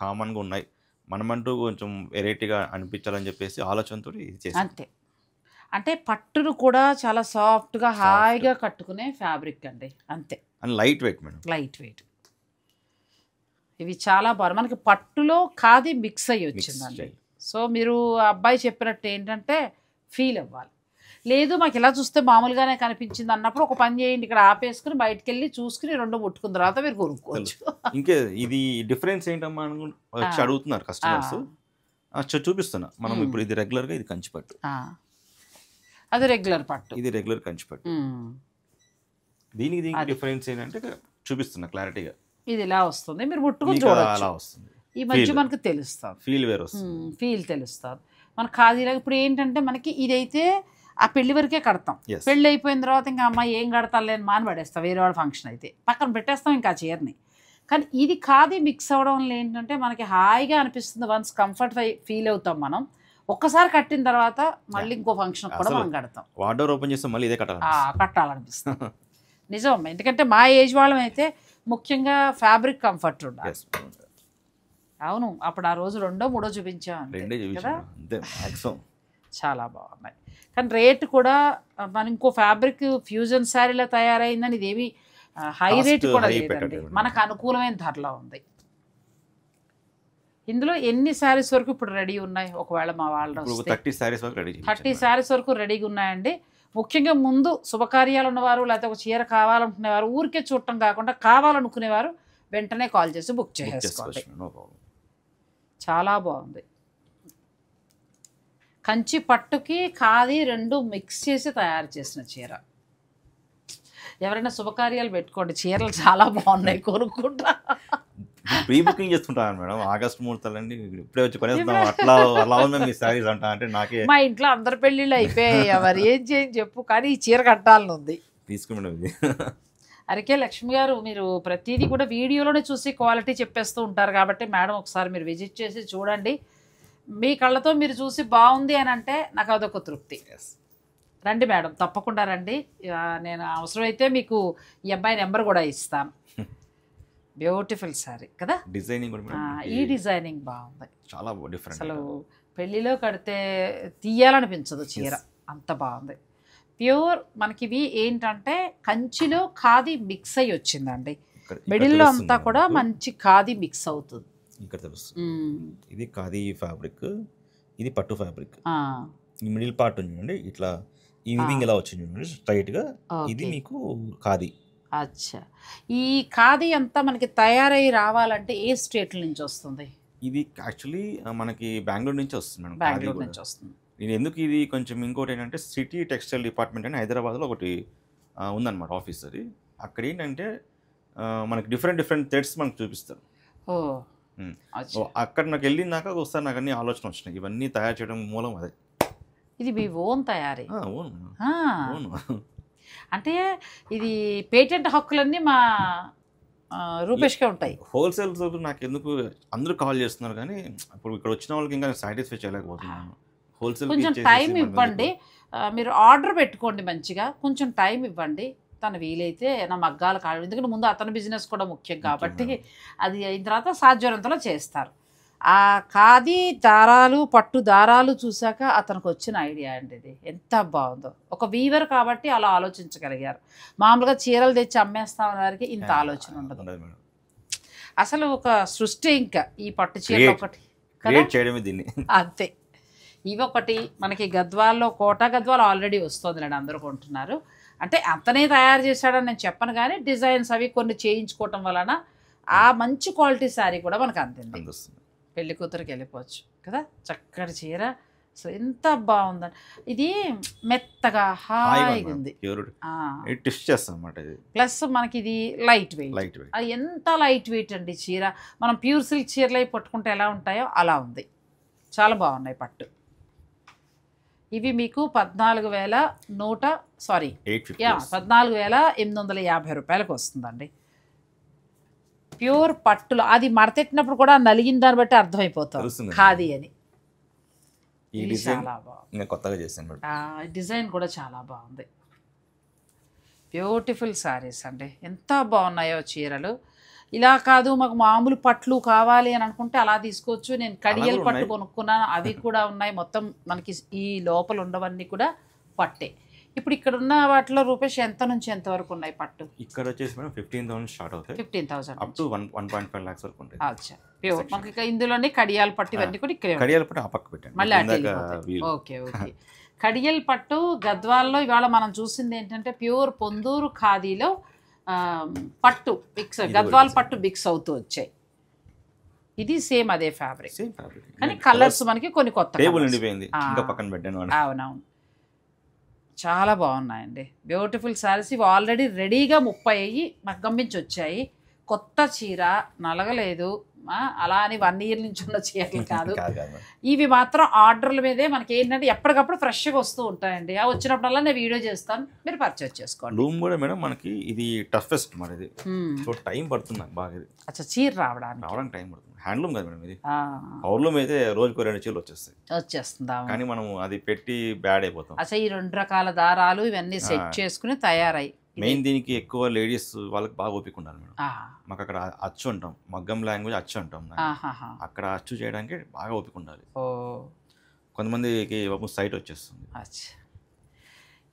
కామన్గా ఉన్నాయి, మనమంటూ కొంచెం వెరైటీగా అనిపించాలని చెప్పేసి ఆలోచనతో ఇది చేసాం. అంతే. అంటే పట్టును కూడా చాలా సాఫ్ట్గా హాయిగా కట్టుకునే ఫ్యాబ్రిక్ అండి. అంతే, and light weight madam. Light weight. ఇవి చాలా బాగుంది. మనకి పట్టులో ఖాదీ మిక్స్ అయ్యి Mix వచ్చిందండి. style. సో మీరు ఆ అబ్బాయి చెప్పినట్టు ఏంటంటే ఫీల్ అవ్వాలి. లేదు మాకు ఇలా చూస్తే మామూలుగానే కనిపించింది అన్నప్పుడు ఒక పని చేయండి, ఇక్కడ ఆపేసుకుని బయటకు వెళ్ళి చూసుకుని 2 ముట్టుకున్న తర్వాత మీరు కొనుక్కోవచ్చు. ఇంకే ఇది డిఫరెన్స్ ఏంటమ్మా వచ్చి అడుగుతున్నారు కస్టమర్స్. చూపిస్తున్నా మనం ఇప్పుడు ఇది రెగ్యులర్గా ఇది కంచిపట్టు, అది రెగ్యులర్ పట్టు, ఇది రెగ్యులర్ కంచిపట్టు. దీనికి డిఫరెన్స్ ఏంటంటే చూపిస్తున్నా క్లారిటీగా. ఇది ఇలా వస్తుంది, మీరు ముట్టుకుని అలా చూడవచ్చు. వస్తుంది, ఈ మధ్య మనకు తెలుస్తుంది, ఫీల్ వేరు వస్తుంది. ఫీల్ తెలుస్తుంది. మన ఖాదీలాగా ఇప్పుడు ఏంటంటే మనకి ఇదైతే ఆ పెళ్లి వరకే కడతాం. Yes. పెళ్ళి అయిపోయిన తర్వాత ఇంకా అమ్మాయి ఏం కడతాను లేని మాని పడేస్తాం, వేరే వాళ్ళ ఫంక్షన్ అయితే పక్కన పెట్టేస్తాం ఇంకా ఆ చీరని. కానీ ఇది ఖాదీ మిక్స్ అవ్వడం వల్ల ఏంటంటే మనకి హాయిగా అనిపిస్తుంది. వన్స్ కంఫర్ట్ ఫీల్ అవుతాం మనం. ఒక్కసారి కట్టిన తర్వాత మళ్ళీ ఇంకో ఫంక్షన్ కూడా మనం కడతాం. వార్డోర్ ఓపెన్ చేస్తే మళ్ళీ ఇదే కట్టాలనిపిస్తుంది. నిజం, ఎందుకంటే మా ఏజ్ వాళ్ళం అయితే ముఖ్యంగా ఫ్యాబ్రిక్ కంఫర్ట్ ఉండాలి. అవును, అప్పుడు ఆ రోజు 2, 3 చూపించాం కదా. చాలా బాగున్నాయి. కానీ రేటు కూడా మన ఇంకో ఫ్యాబ్రిక్ ఫ్యూజన్ శారీలో తయారైందని ఇదేమి హై రేట్ కూడా లేదండి, మనకు అనుకూలమైన ధరలో ఉంది. ఇందులో ఎన్ని శారీస్ వరకు ఇప్పుడు రెడీ ఉన్నాయి? ఒకవేళ మా వాళ్ళు 30 శారీస్ వరకు రెడీగా ఉన్నాయండి. ముఖ్యంగా ముందు శుభకార్యాలు ఉన్నవారు, లేకపోతే ఒక చీర కావాలనుకునేవారు, ఊరికే చూడటం కాకుండా కావాలనుకునేవారు వెంటనే కాల్ చేసి బుక్ చేసుకోండి. చాలా బాగుంది. కంచి పట్టుకి ఖాదీ 2 మిక్స్ చేసి తయారు చేసిన చీర. ఎవరైనా శుభకార్యాలు పెట్టుకోండి, చీరలు చాలా బాగున్నాయి, కొనుక్కుంటా. ప్రీ బుకింగ్ చేస్తుంటాను మేడం. ఆగస్ట్ ముహూర్తాలండి ఇప్పుడే వచ్చి కొనేస్తాం. అలా ఉంది మీ శారీస్ అంట అంటే నాకే మా ఇంట్లో అందరి పెళ్ళిళ్ళు అయిపోయాయి, మరి ఏం చేయని చెప్పు, కానీ ఈ చీర కట్టాలని ఉంది. తీసుకుని అరికే లక్ష్మి గారు మీరు ప్రతిదీ కూడా వీడియోలోనే చూసి క్వాలిటీ చెప్పేస్తూ ఉంటారు కాబట్టి మేడం ఒకసారి మీరు విజిట్ చేసి చూడండి. మీ కళ్ళతో మీరు చూసి బాగుంది అని అంటే నాకు అదొక తృప్తి. రండి మేడం, తప్పకుండా రండి. నేను అవసరమైతే మీకు ఈ అబ్బాయి నెంబర్ కూడా ఇస్తాను. బ్యూటిఫుల్ శారీ కదా, డిజైనింగ్ ఈ డిజైనింగ్ బాగుంది, చాలా డిఫరెంట్. అసలు పెళ్ళిలో కడితే తీయాలనిపించదు చీర, అంత బాగుంది. ప్యూర్ మనకి ఇవి ఏంటంటే కంచిలో ఖాదీ మిక్స్ అయ్యి వచ్చిందండి. మిడిల్లో అంతా కూడా మంచి ఖాదీ మిక్స్ అవుతుంది. ఇక్కడ తెలుస్తుంది ఇది ఖాదీ ఫ్యాబ్రిక్, ఇది పట్టు ఫ్యాబ్రిక్. ఈ మిడిల్ పార్ట్ ఉంది ఇట్లా ఈ వివింగ్ ఎలా వచ్చింది స్ట్రైట్ గా, ఇది మీకు ఖాదీ. అచ్చా, ఈ ఖాదీ అంతా మనకి తయారై రావాలంటే ఏ స్టేట్ల నుంచి వస్తుంది? ఇది యాక్చువల్లీ మనకి బెంగళూరు నుంచి వస్తుంది మేడం. బెంగళూరు నుంచి వస్తుంది. ఇది ఎందుకు ఇది కొంచెం ఇంకోటి ఏంటంటే సిటీ టెక్స్టైల్ డిపార్ట్మెంట్ అని హైదరాబాద్లో ఒకటి ఉందన్నమాట ఆఫీస్. అది అక్కడ ఏంటంటే మనకి డిఫరెంట్ థ్రెడ్స్ మనకు చూపిస్తారు. అక్కడ నాకు వెళ్ళినాక ఒకసారి నాకు అన్ని ఆలోచన వచ్చినాయి, ఇవన్నీ తయారు చేయడం మూలం అదే. ఇది మీ ఓన్ తయారీ? ఓన్. అంటే ఇది పేటెంట్ హక్కులన్నీ మా రూపేష్కే ఉంటాయి. హోల్సేల్ నాకు ఎందుకు అందరూ కాల్ చేస్తున్నారు కానీ ఇప్పుడు ఇక్కడ వచ్చిన వాళ్ళకి ఇంకా సాటిస్ఫై చేయలేకపోతున్నాను. హోల్సేల్ కొంచెం టైం ఇవ్వండి, మీరు ఆర్డర్ పెట్టుకోండి మంచిగా, కొంచెం టైం ఇవ్వండి. తను వీలైతే నా మగ్గాలు కాదు, ఎందుకంటే ముందు అతని బిజినెస్ కూడా ముఖ్యం కాబట్టి అది అయిన తర్వాత సాధ్యమైనంతలో చేస్తారు. ఆ ఖాదీ దారాలు పట్టు దారాలు చూశాక అతనికి వచ్చిన ఐడియా అండి, ఇది ఎంత బాగుందో. ఒక వీవర్ కాబట్టి అలా ఆలోచించగలిగారు. మామూలుగా చీరలు తెచ్చి అమ్మేస్తామనే వారికి ఇంత ఆలోచన ఉండదు. అసలు ఒక సృష్టి ఇంకా ఈ పట్టు చీరలు ఒకటి అంతే. ఇవి ఒకటి మనకి గద్వాల్లో, కోట గద్వాలు ఆల్రెడీ వస్తుంది లేండి, అందరూ కొంటున్నారు. అంటే అతనే తయారు చేశాడని నేను చెప్పను కానీ డిజైన్స్ అవి కొన్ని చేయించుకోవటం వలన ఆ మంచి క్వాలిటీ శారీ కూడా మనకు అందింది. పెళ్లి కూతురికి వెళ్ళిపోవచ్చు కదా, చక్కటి చీర. సో ఎంత బాగుందండి, ఇది మెత్తగా హాయిగా ఉంది. ప్లస్ మనకి ఇది లైట్ వెయిట్. అది ఎంత లైట్ వెయిట్ అండి చీర. మనం ప్యూర్ సిల్క్ చీరలు అవి పట్టుకుంటే ఎలా ఉంటాయో అలా ఉంది, చాలా బాగున్నాయి పట్టు. ఇవి మీకు 14,850 రూపాయలకు వస్తుందండి. ప్యూర్ పట్టులో అది మడతెట్టినప్పుడు కూడా నలిగిన దాన్ని బట్టి అర్థమైపోతుంది ఖాదీ అని. చాలా బాగుంది, డిజైన్ కూడా చాలా బాగుంది. బ్యూటిఫుల్ శారీస్ అండి, ఎంత బాగున్నాయో చీరలు. ఇలా కాదు మాకు మామూలు పట్లు కావాలి అని అనుకుంటే అలా తీసుకోవచ్చు. నేను కడియల్ పట్టు కొనుక్కున్నాను, అవి కూడా ఉన్నాయి. మొత్తం మనకి ఈ లోపల ఉండవన్నీ కూడా పట్టే. ఇప్పుడు ఇక్కడ ఉన్న వాటిలో రూపేష్ ఎంత నుంచి ఎంత వరకు ఉన్నాయి పట్టు? ఇక్కడ వచ్చేసి 15,000 స్టార్ట్ అవుతాయి, 15,000 అప్ టు 1.5 lakhs వరకు ఉంటాయి. అచ్చా, ప్యూర్ మనకి ఇందులోనే కడియాల పట్టు ఇవన్నీ కూడా ఇక్కడ. కడియాల పట్టు ఆ పక్క పెట్టండి మళ్ళీ. ఓకే. కడియల్ పట్టు గద్వాల్లో ఇవాళ మనం చూసింది ఏంటంటే ప్యూర్ పొందూరు ఖాదీలో పట్టు మిక్స్, గద్వాల్ పట్టు మిక్స్ అవుతూ వచ్చాయి. ఇది సేమ్ అదే ఫ్యాబ్రిక్ కానీ కలర్స్ మనకి కొన్ని కొత్త. అవునవును, చాలా బాగున్నాయండి, బ్యూటిఫుల్ శారీస్. ఇవి ఆల్రెడీ రెడీగా 30 అయ్యి మగ్గం నుంచి వచ్చాయి. కొత్త చీర నలగలేదు, అలా అని 1 year నుంచి ఉన్న చీరలు కాదు. ఇవి మాత్రం ఆర్డర్ల మీదే మనకి ఏంటంటే ఎప్పటికప్పుడు ఫ్రెష్గా వస్తూ ఉంటాయండి. ఆ వచ్చినప్పుడల్లా నేను వీడియో చేస్తాను, మీరు పర్చేస్ చేసుకోండి. లూమ్ కూడా మేడం మనకి ఇది టఫెస్ట్ మరి, సో టైం పడుతుంది నాకు బాగా. అచ్చా, చీర రావడానికి టైం పడుతుంది. హ్యాండ్లూమ్ కదా మేడం ఇది, పవర్లూమ్ అయితే రోజుకు 2 చీరలు వచ్చేస్తుంది కానీ మనం అది పెట్టి బ్యాడ్ అయిపోతాం. అచ్చా, ఈ 2 రకాల దారాలు ఇవన్నీ సెట్ చేసుకుని తయారై. మెయిన్ దీనికి ఎక్కువ లేడీస్ వాళ్ళకి బాగా ఓపిక ఉండాలి మేడం. మాకు అక్కడ అచ్చు అంటాం, మగ్గం లాంగ్వేజ్ అచ్చు అంటాం, అక్కడ అచ్చు చేయడానికి బాగా ఓపిక ఉండాలి. కొంతమందికి సైట్ వచ్చేస్తుంది.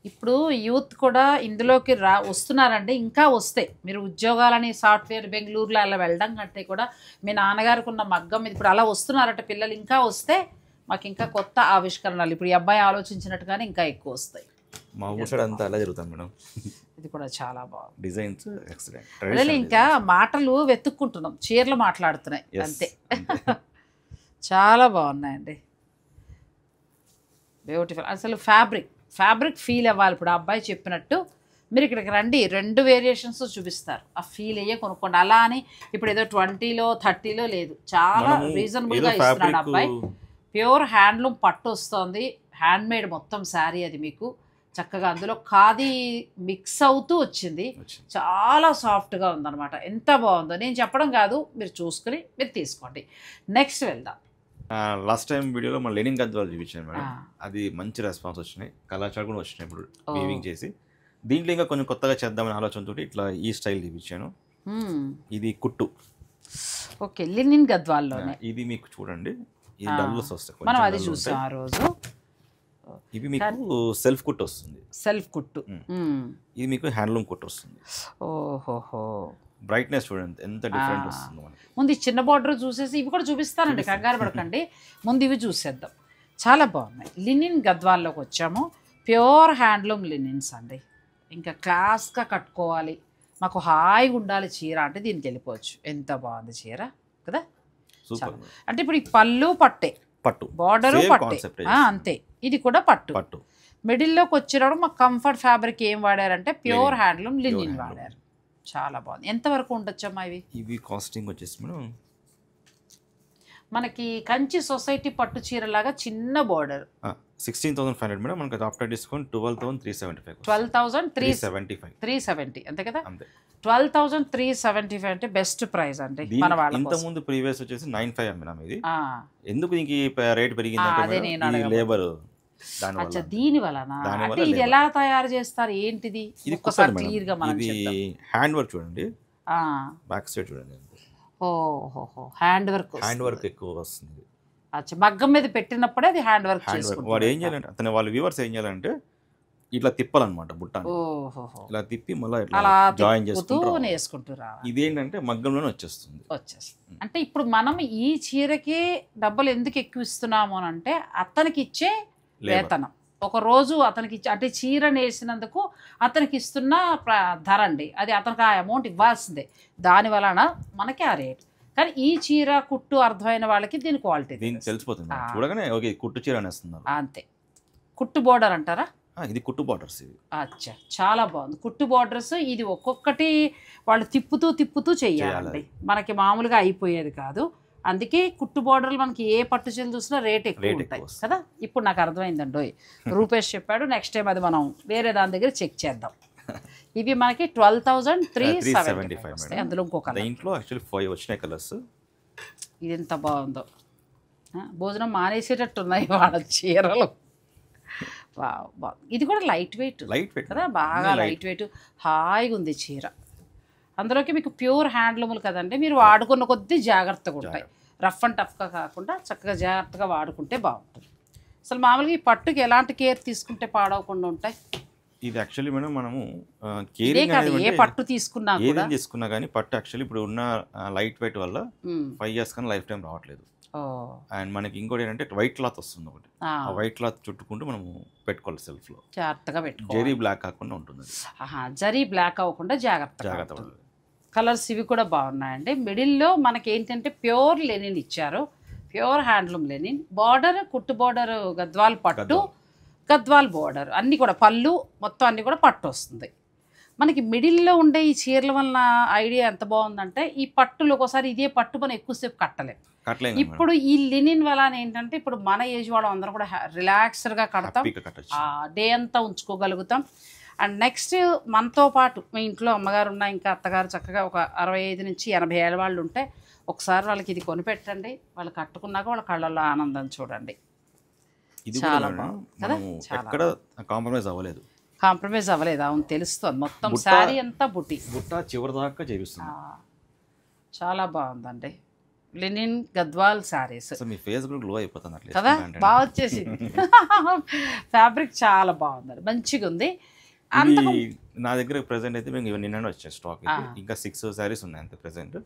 ఇప్పుడు యూత్ కూడా ఇందులోకి వస్తున్నారండి, ఇంకా వస్తే మీరు ఉద్యోగాలని సాఫ్ట్వేర్ బెంగళూరులో అలా వెళ్ళడం కంటే కూడా మీ నాన్నగారికి ఉన్న మగ్గం ఇప్పుడు అలా వస్తున్నారట పిల్లలు. ఇంకా వస్తే మాకు ఇంకా కొత్త ఆవిష్కరణలు ఇప్పుడు ఈ అబ్బాయి ఆలోచించినట్టుగానే ఇంకా ఎక్కువ వస్తాయి. మా ఊసడు అంతా అలా జరుగుతాం మేడం. ఇది కూడా చాలా బాగుంది, డిజైన్స్ ఎక్సలెంట్. ఇంకా మాటలు వెతుక్కుంటున్నాం, చీరలు మాట్లాడుతున్నాయి అంతే. చాలా బాగున్నాయండి, బ్యూటిఫుల్. అసలు ఫ్యాబ్రిక్ ఫీల్ అవ్వాలి. ఇప్పుడు ఆ అబ్బాయి చెప్పినట్టు మీరు ఇక్కడికి రండి, 2 వేరియేషన్స్ చూపిస్తారు, ఆ ఫీల్ అయ్యే కొనుక్కోండి. అలా అని ఇప్పుడు ఏదో 20లో 30లో లేదు, చాలా రీజనబుల్గా ఇస్తున్నాడు అబ్బాయి. ప్యూర్ హ్యాండ్లూమ్ పట్టు వస్తుంది, హ్యాండ్మేడ్ మొత్తం శారీ అది మీకు. చక్కగా అందులో ఖాదీ మిక్స్ అవుతూ వచ్చింది. చాలా సాఫ్ట్గా ఉందన్నమాట. ఎంత బాగుందో నేను చెప్పడం కాదు, మీరు చూసుకుని మీరు తీసుకోండి. నెక్స్ట్ వెళ్దాం. లాస్ట్ టైం వీడియోలో మన లెనిన్ గద్వాలు చూపించాను మేడం. అది మంచి రెస్పాన్స్ వచ్చినాయి, కలర్ చార్ట్ కూడా వచ్చినాయి ఇప్పుడు వీవింగ్ చేసి. దీంట్లో ఇంకా కొంచెం కొత్తగా చేద్దామని ఆలోచనతో ఇట్లా ఈ స్టైల్ చూపించాను. ఇది కుట్టు. ఓకే, లినిన్ గద్వాల్లోనే. ఇది మీకు చూడండి, ఇది డల్స్ వస్తాయి, మనం అది చూసాం ఆ రోజు. ఇవి మీకు సెల్ఫ్ కుట్టు వస్తుంది. సెల్ఫ్ కుట్టు. ఇది మీకు హ్యాండ్లూమ్ కుట్టు వస్తుంది. ఓహోహో, బ్రైట్నెస్ చూడండి ఎంత డిఫరెంట్ వస్తుంది మనకి. ముందు ఈ చిన్న బార్డర్ చూసేసి ఇవి కూడా చూపిస్తానండి, కంగారు పడకండి. ముందు ఇవి చూసేద్దాం. చాలా బాగున్నాయి. లినిన్ గద్వాల్లోకి వచ్చాము. ప్యూర్ హ్యాండ్లూమ్ లినిన్స్ అండి. ఇంకా క్లాస్గా కట్టుకోవాలి, మాకు హాయిగా ఉండాలి చీర అంటే దీనికి వెళ్ళిపోవచ్చు. ఎంత బాగుంది చీర కదా. అంటే ఇప్పుడు ఈ పళ్ళు పట్టే, పట్టు బార్డరు పట్టే, అంతే. ఇది కూడా పట్టు. మిడిల్లోకి వచ్చేటప్పుడు మాకు కంఫర్ట్ ఫ్యాబ్రిక్ ఏం వాడారంటే ప్యూర్ హ్యాండ్లూమ్ లినిన్ వాడారు. చాలా బాగుంది. ఎంతవరకు ఉండొచ్చమ్మా ఇవి? ఇవి కాస్టింగ్ వచ్చేసి మేడం మనకి కంచి సొసైటీ పట్టు చీరలాగా చిన్న బార్డర్ 16,500 మేడం. మనకి ఆఫ్టర్ డిస్కౌంట్ 12,375. 12,370 అంతే కదా. 12,375 అంటే బెస్ట్ ప్రైస్ అండి మన వాళ్ళ. ఇంత ముందు ప్రీవియస్ వచ్చేసి 95 అమ్మినాం. ఇది ఎందుకు దీనికి రేట్ పెరిగిందంటే లేబర్ దీని వలన. అంటే ఇది ఎలా తయారు చేస్తారు ఏంటిది ఒక్కసారి క్లియర్ గా మనం చెప్తాం. హ్యాండ్ వర్క్ చూడండి, బ్యాక్ సైడ్ చూడండి. ఓహో, హ్యాండ్ వర్క్ ఎక్కువ వస్తుంది. అచ్చా, మగ్గం మీద పెట్టినప్పుడే అది హ్యాండ్ వర్క్. వాడు ఏం చేయాలంటే వాళ్ళ వ్యూవర్స్ ఏం చేయాలంటే ఇట్లా తిప్పాలన్నమాట బుట్టాన్ని. ఇలా తిప్పి మళ్ళీ ఇట్లా జాయిన్ చేసుకుంటూ ఇదేంటంటే మగ్గంలోనే వచ్చేస్తుంది. అంటే ఇప్పుడు మనం ఈ చీరకి డబ్బులు ఎందుకు ఎక్కువ ఇస్తున్నాము అని అంటే అతనికి ఇచ్చే వేతనం, ఒక రోజు అతనికి ఇచ్చే, అంటే చీర నేసినందుకు అతనికి ఇస్తున్న ధర అండి, అది అతనికి ఆ అమౌంట్ ఇవ్వాల్సిందే. దాని వలన మనకి ఆ రేట్. కానీ ఈ చీర కుట్టు అర్థమైన వాళ్ళకి దీని క్వాలిటీ తెలిసిపోతుంది చూడగానే. ఓకే, కుట్టు చీర అనేస్తున్నారు అంతే. కుట్టు బోర్డర్ అంటారా? ఇది కుట్టు బార్డర్స్ ఇవి. అచ్చా, చాలా బాగుంది. కుట్టు బార్డర్స్ ఇది ఒక్కొక్కటి వాళ్ళు తిప్పుతూ చెయ్యాలండి, మనకి మామూలుగా అయిపోయేది కాదు. అందుకే కుట్టు బార్డర్లు మనకి ఏ పట్టు చీరలు చూసినా రేట్ ఎక్కువ ఉంటాయి కదా. ఇప్పుడు నాకు అర్థమైందండి, రూపేష్ చెప్పాడు. నెక్స్ట్ టైం అది మనం వేరే దాని దగ్గర చెక్ చేద్దాం. ఇవి మనకి 12,375. అందులో ఇంకొక కలర్స్. ఇది ఎంత బాగుందో, భోజనం మానేసేటట్టు ఉన్నాయి వాళ్ళ చీరలు. ఇది కూడా లైట్ వెయిట్ కదా, బాగా లైట్ వెయిట్, హాయిగా ఉంది చీర. అందులోకి మీకు ప్యూర్ హ్యాండ్లూములు కదండి, మీరు వాడుకున్న కొద్దీ జాగ్రత్తగా ఉంటాయి. రఫ్ అండ్ టఫ్గా కాకుండా చక్కగా జాగ్రత్తగా వాడుకుంటే బాగుంటుంది. అసలు మామూలుగా ఈ పట్టుకి ఎలాంటి కేర్ తీసుకుంటే పాడవకుండా ఉంటాయి? ఇది యాక్చువల్లీ మేడం మనము ఏ పట్టు తీసుకున్నా కానీ పట్టు యాక్చువల్లీ ఇప్పుడు ఉన్న లైట్ వెయిట్ వల్ల 5 years కానీ లైఫ్ టైం రావట్లేదు. అండ్ మనకి ఇంకోటి ఏంటంటే వైట్ క్లాత్ వస్తుంది ఒకటి, ఆ వైట్ క్లాత్ చుట్టుకుంటూ మనం పెట్టుకోవాలి సెల్ఫ్ లో, జాగ్రత్తగా పెట్టుకోవాలి. జరీ బ్లాక్ కాకుండా ఉంటుంది. జరీ బ్లాక్ అవ్వకుండా జాగ్రత్త. కలర్స్ ఇవి కూడా బాగున్నాయండి. మిడిల్లో మనకి ఏంటంటే ప్యూర్ లెనిన్ ఇచ్చారు, ప్యూర్ హ్యాండ్లూమ్ లెనిన్. బార్డర్ కుట్టు బార్డర్ గద్వాల్ పట్టు, గద్వాల్ బార్డర్ అన్నీ కూడా పళ్ళు మొత్తం అన్నీ కూడా పట్టు వస్తుంది. మనకి మిడిల్లో ఉండే ఈ చీరల వలన ఐడియా ఎంత బాగుందంటే ఈ పట్టులు ఒకసారి ఇదే పట్టు మనం ఎక్కువసేపు కట్టలేము. ఇప్పుడు ఈ లినిన్ వల్ల ఏంటంటే ఇప్పుడు మన ఏజ్ వాళ్ళం అందరం కూడా రిలాక్స్డ్గా కడతాం, డే అంతా ఉంచుకోగలుగుతాం. అండ్ నెక్స్ట్ మనతో పాటు మీ ఇంట్లో అమ్మగారు ఉన్న ఇంకా అత్తగారు చక్కగా ఒక 65 నుంచి 80 ఏళ్ళ వాళ్ళు ఉంటే ఒకసారి వాళ్ళకి ఇది కొనిపెట్టండి, వాళ్ళు కట్టుకున్నాక వాళ్ళ కళ్ళల్లో ఆనందం చూడండి. చాలా బాగుంది కదా, ఎక్కడ కాంప్రమైజ్ అవ్వలేదు. అవును తెలుస్తుంది. మొత్తం శారీ అంతా బుట్ట చివరి దాకా చేపిస్తుంది. చాలా బాగుందండి. లెనిన్ గద్వాల్ శారీస్. మీ ఫేస్ కూడా గ్లో అయిపోతుంది కదా, బాగా వచ్చేసింది. ఫ్యాబ్రిక్ చాలా బాగుందండి, మంచిగా ఉంది. నా దగ్గర ప్రెసెంట్ అయితే మేము నిన్న వచ్చాయి స్టాక్. ఇంకా 6 sarees ఉన్నాయి అంతే ప్రెసెంట్.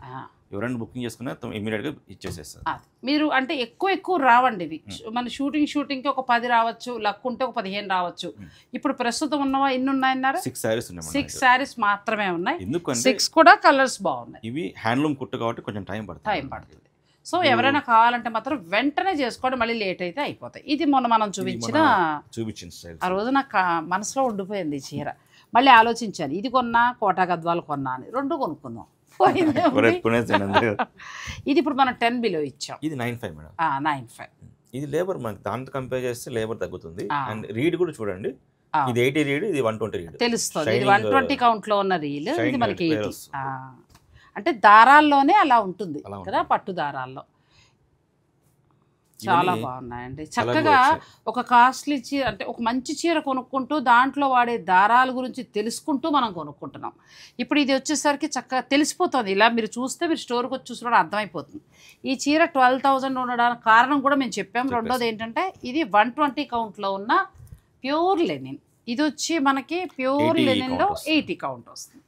ఎవరైనా బుకింగ్ చేసుకున్నా ఇమీడియట్ గా ఇచ్చేసేస్తారు. మీరు అంటే ఎక్కువ రావండి ఇవి. మన షూటింగ్కి ఒక 10 రావచ్చు, లక్ ఉంటే ఒక 15 రావచ్చు. ఇప్పుడు ప్రస్తుతం ఉన్నవా ఎన్ని ఉన్నాయన్నారు? 6 sarees ఉన్నాయి. 6 sarees మాత్రమే ఉన్నాయి. ఎందుకంటే 6 కూడా కలర్స్ బాగున్నాయి. ఇవి హ్యాండ్లూమ్ కుట్టు కాబట్టి కొంచెం టైం పడుతుంది. సో ఎవరైనా కావాలంటే మాత్రం వెంటనే చేసుకోండి, మళ్ళీ లేట్ అయితే అయిపోతాయి. ఇది మొన్న మనం చూపించిన స్టైల్ ఆ రోజు నాకు మనసులో ఉండిపోయింది చీర. మళ్ళీ ఆలోచించాను, ఇది కొన్నా కోటా గద్వాలు కొన్నా అని, 2 కొనుక్కుందాం. ఇది ఇప్పుడు మనం 10 బిలో ఇచ్చాం. ఇది 95 మేడం. 95. ఇది లేబర్ మనకి దాంతో కంపేర్ చేస్తే లేబర్ తగ్గుతుంది. అండ్ రీడ్ కూడా చూడండి, ఇది 80 రీడ్, ఇది 120 రీడ్. తెలుస్తుంది. ఇది 120 కౌంట్లో ఉన్న రీల్, ఇది మనకి 80. అంటే దారాల్లోనే అలా ఉంటుంది కదా, పట్టు దారాల్లో. చాలా బాగున్నాయండి. చక్కగా ఒక కాస్ట్లీ చీర అంటే ఒక మంచి చీర కొనుక్కుంటూ దాంట్లో వాడే దారాల గురించి తెలుసుకుంటూ మనం కొనుక్కుంటున్నాం. ఇప్పుడు ఇది వచ్చేసరికి చక్కగా తెలిసిపోతుంది. ఇలా మీరు చూస్తే, మీరు స్టోర్కి వచ్చి చూసినప్పుడు అర్థమైపోతుంది. ఈ చీర 12,000 ఉండడానికి కారణం కూడా మేము చెప్పాం. రెండోది ఏంటంటే ఇది 120 కౌంట్లో ఉన్న ప్యూర్ లెనిన్. ఇది వచ్చి మనకి ప్యూర్ లెనిన్లో 80 కౌంట్ వస్తుంది.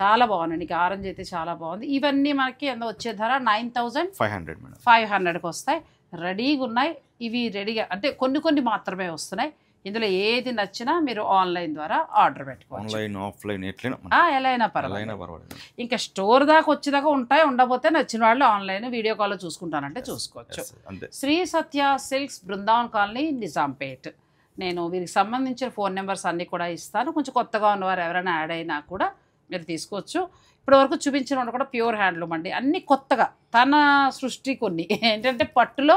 చాలా బాగుందండి. ఆరెంజ్ అయితే చాలా బాగుంది. ఇవన్నీ మనకి ఎంత వచ్చే ధర 9,500కి వస్తాయి. రెడీగా ఉన్నాయి ఇవి. రెడీగా అంటే కొన్ని మాత్రమే వస్తున్నాయి. ఇందులో ఏది నచ్చినా మీరు ఆన్లైన్ ద్వారా ఆర్డర్ పెట్టుకోవచ్చు. ఎలా అయినా పర్వాలేదు. ఇంకా స్టోర్ దాకా వచ్చేదాకా ఉంటాయి. ఉండకపోతే నచ్చిన వాళ్ళు ఆన్లైన్ వీడియో కాల్లో చూసుకుంటానంటే చూసుకోవచ్చు. శ్రీ సత్య సిల్క్స్, బృందావన్ కాలనీ, నిజాంపేట్. నేను వీరికి సంబంధించిన ఫోన్ నెంబర్స్ అన్నీ కూడా ఇస్తాను. కొంచెం కొత్తగా ఉన్నవారు ఎవరైనా యాడ్ అయినా కూడా మీరు తీసుకోవచ్చు. ఇప్పటివరకు చూపించిన వాళ్ళు కూడా ప్యూర్ హ్యాండ్లూమ్ అండి. అన్నీ కొత్తగా తన సృష్టి. కొన్ని ఏంటంటే పట్టులో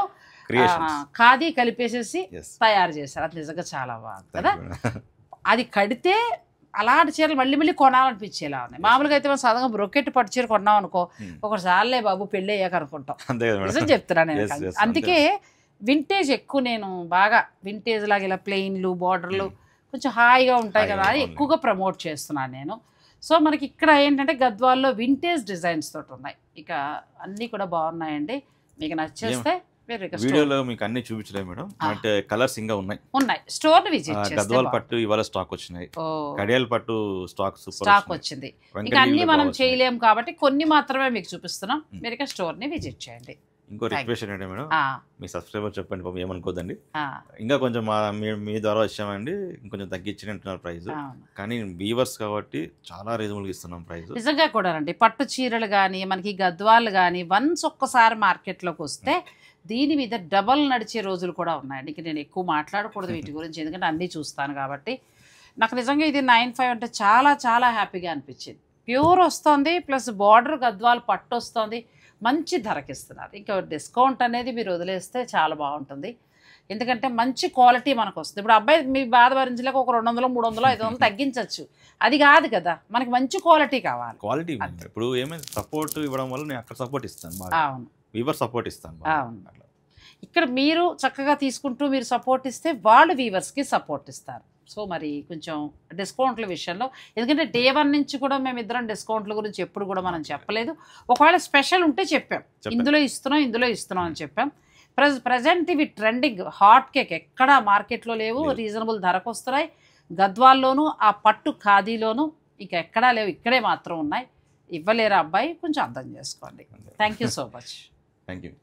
ఖాదీ కలిపేసేసి తయారు చేశారు. అది నిజంగా చాలా బాగుంది కదా. అది కడితే అలాంటి చీరలు మళ్ళీ కొనాలనిపించేలా ఉన్నాయి. మామూలుగా అయితే మనం సాధారణంగా బ్రొకెట్ పట్టు చీర కొన్నాం అనుకో, ఒకసారిలే బాబు పెళ్ళి అయ్యాక అనుకుంటాం. నిజం చెప్తున్నాను నేను. అందుకే వింటేజ్ ఎక్కువ, నేను బాగా వింటేజ్ లాగా ఇలా ప్లెయిన్లు, బార్డర్లు కొంచెం హాయిగా ఉంటాయి కదా, అది ఎక్కువగా ప్రమోట్ చేస్తున్నాను నేను. సో మనకి ఇక్కడ ఏంటంటే గద్వాల్లో వింటేజ్ డిజైన్స్ తోటి ఉన్నాయి. ఇక అన్నీ కూడా బాగున్నాయండి. మీకు నచ్చేస్తే వీడియోలో మీకు అన్ని చూపించలేదు మేడం, అంటే కలర్స్ ఇంకా ఉన్నాయి. స్టోర్ ని విజిట్ చేస్తే గద్వాల్ పట్టు ఇవాళ స్టాక్ వచ్చినాయి. కడియాల్ పట్టు స్టాక్ వచ్చింది. ఇక అన్ని మనం చేయలేము కాబట్టి కొన్ని మాత్రమే మీకు చూపిస్తున్నాం. మీరు ఇక స్టోర్ ని విజిట్ చేయండి. ఇంకో రిక్వెస్ట్ ఏంటంటే మేడం, మీ సబ్స్క్రైబర్ చెప్పండి పాపం, ఏమనుకోదండి. ఇంకా కొంచెం మీ ద్వారా వచ్చామండి, ఇంకొంచెం తగ్గించి అంటున్నారు ప్రైస్. కానీ వీవర్స్ కాబట్టి చాలా రీజనబుల్ ఇస్తున్నాం ప్రైస్. నిజంగా కూడా అండి. పట్టు చీరలు కానీ మనకి గద్వాలు కానీ వన్స్ ఒక్కసారి మార్కెట్లోకి వస్తే దీని మీద డబల్ నడిచే రోజులు కూడా ఉన్నాయండి. ఇంక నేను ఎక్కువ మాట్లాడకూడదు వీటి గురించి, ఎందుకంటే అన్నీ చూస్తాను కాబట్టి. నాకు నిజంగా ఇది 95 అంటే చాలా చాలా హ్యాపీగా అనిపించింది. ప్యూర్ వస్తుంది, ప్లస్ బార్డర్ గద్వాల్ పట్టు వస్తుంది, మంచి ధరకిస్తున్నారు. ఇంకా డిస్కౌంట్ అనేది మీరు వదిలేస్తే చాలా బాగుంటుంది. ఎందుకంటే మంచి క్వాలిటీ మనకు వస్తుంది. ఇప్పుడు అబ్బాయి మీ బాధ భరించలేక ఒక 200, 300, 500 తగ్గించవచ్చు. అది కాదు కదా, మనకి మంచి క్వాలిటీ కావాలి. క్వాలిటీ ఇప్పుడు ఏమైనా సపోర్ట్ ఇవ్వడం వల్ల నేను అక్కడ సపోర్ట్ ఇస్తాను. అవును, వీవర్ సపోర్ట్ ఇస్తాను. ఇక్కడ మీరు చక్కగా తీసుకుంటూ మీరు సపోర్ట్ ఇస్తే వాళ్ళు వీవర్స్కి సపోర్ట్ ఇస్తారు. సో మరి కొంచెం డిస్కౌంట్ల విషయంలో, ఎందుకంటే డే 1 నుంచి కూడా మేము ఇద్దరం డిస్కౌంట్ల గురించి ఎప్పుడు కూడా మనం చెప్పలేదు. ఒకవేళ స్పెషల్ ఉంటే చెప్పాం, ఇందులో ఇస్తున్నాం అని చెప్పాం. ప్రజెంట్ ఇవి ట్రెండింగ్ హాట్ కేక్, ఎక్కడ మార్కెట్లో లేవు, రీజనబుల్ ధరకు వస్తున్నాయి. గద్వాల్లోనూ ఆ పట్టు ఖాదీలోనూ ఇక ఎక్కడా లేవు, ఇక్కడే మాత్రం ఉన్నాయి. ఇవ్వలేరా అబ్బాయి, కొంచెం అర్థం చేసుకోండి. Thank you so much. Thank you.